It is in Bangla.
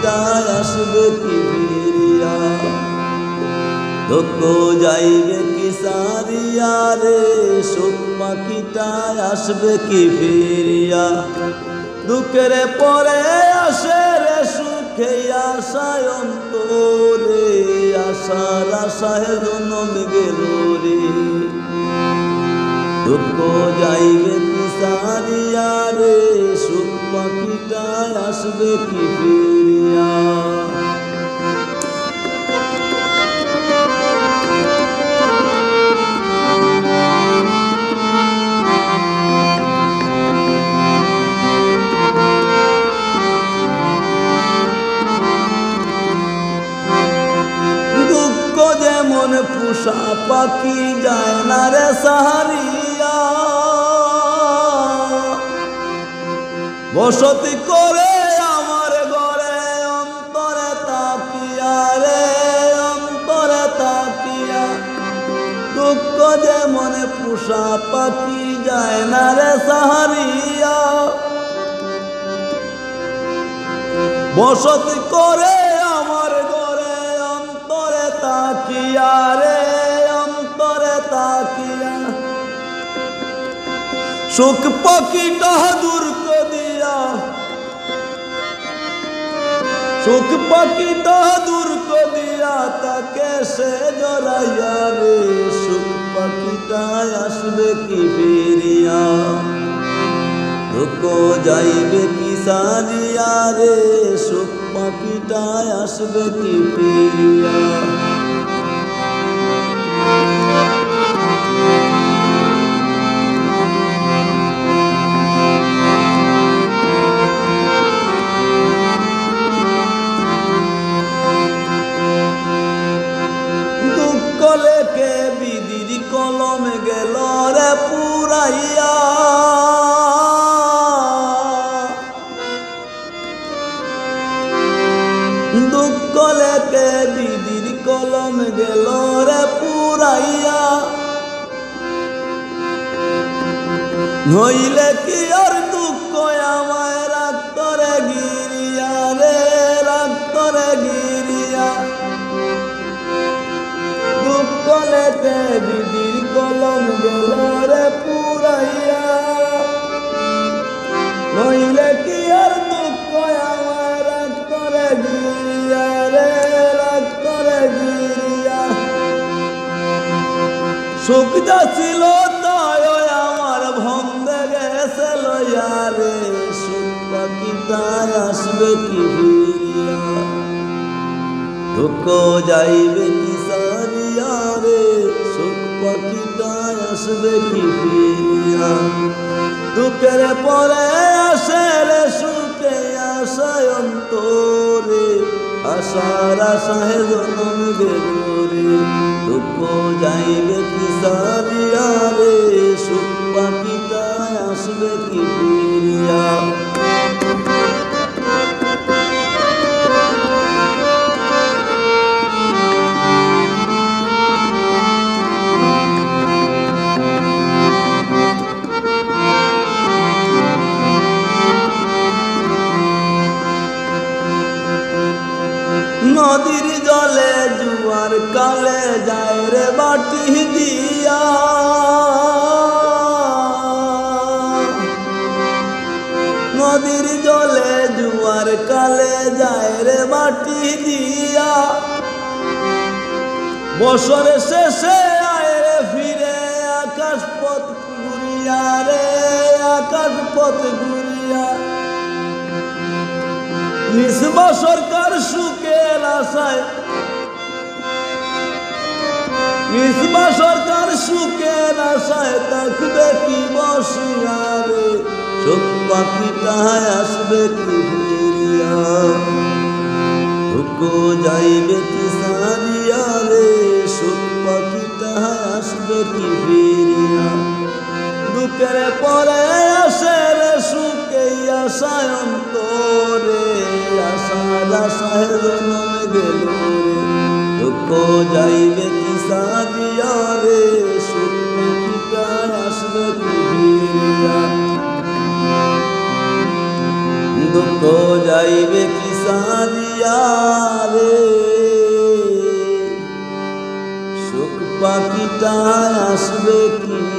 পাখিটা আসবে কি ফিরিয়া, দুঃখ যাইবে কি সারিয়া রে, সুখ পাখিটা আসবে কি ফিরিয়া। দুঃখের পরে আসে রে সুখে, আশায় অন্তরে, আশার আশায় জনম গেল রে। দুঃখ যাইবে কি সারিয়া রে, সুখ পাখিটা আসবে কি ফিরিয়া। দুঃখ যেমন পোষা পাখি যায় না রে সাহারিয়া, বসতি করে আমার ঘরে অন্তরে তাকিয়া রে, অন্তরে তাকিয়া। দুঃখ যেমন পোষা পাখি যায় না রে সাহারিয়া, বসতি করে আমার ঘরে অন্তরে তাকিয়া রে, অন্তরে তাকিয়া। সুখ পাখিটা দূর করিয়া, সুখ পাখিটা দূর করিয়া, তাকে সে জড়াইয়া রে, সুখ পাখিটা আসবে কি ফিরিয়া। দুঃখ যাইবে কি সারিয়া রে, সুখ পাখিটা আসবে কি ফিরিয়া। দুঃখ লেখে বিধির কলম গেল রে পুরাইয়া, দুঃখ লেখে বিধির কলম গেল রে পুরাইয়া। নইলে কি আর দুঃখ আমায় রাখত রে গিরিয়া রে, রাখত রে গিরিয়া। দুঃখ লেখে বিধির কলম গেল রে পুরাইয়া, নইলে কি আর দুঃখ আমায় রাখত রে গিরিয়া রে, রাখত রে গিরিয়া। সুখ যা ছিল তাই আমার ভন্দে গেছে লইয়া রে, সুখ পাখিটা আসবে কি ফিরিয়া। দুঃখ যাইবে কি সারিয়া রে, সুখ পাখিটা আসবে কি ফিরিয়া। দুঃখের পরে আসে রে সুখে, আশায় অন্তরে, আশার আশায় জনম গেল রে। দুঃখ যাইবে কি সারিয়া রে, সুখ পাখিটা আসবে কি ফিরিয়া। নদীর জলে জুয়ার কালে যায় রে বাটি দিয়া, নদীর জলে জুয়ার কালে যায় রে বাটি দিয়া। বছর শেষে আয় রে ফিরে আকাশ পথ ঘুরিয়া রে, আকাশ পথ ঘুরিয়া। নিসবা সরকার সুখের আশায়, নিসবা সরকার সুখের আশায় থাকবে কি বসিয়া রে, সুখ পাখিটা আসবে কি ফিরিয়া। দুঃখ যাইবে কি সারিয়া রে, সুখ পাখিটা আসবে কি ফিরিয়া। দুঃখের পরে আসে রে সুখে, আশায় অন্তরে, আশার আশায় জনম গেল রে। দুঃখ যাইবে কি সারিয়া রে, সুখ পাখিটা আসবে কি ফিরিয়া। দুঃখ যাইবে কি সারিয়া লইয়া রে সুখ পাখিটা আসবে কি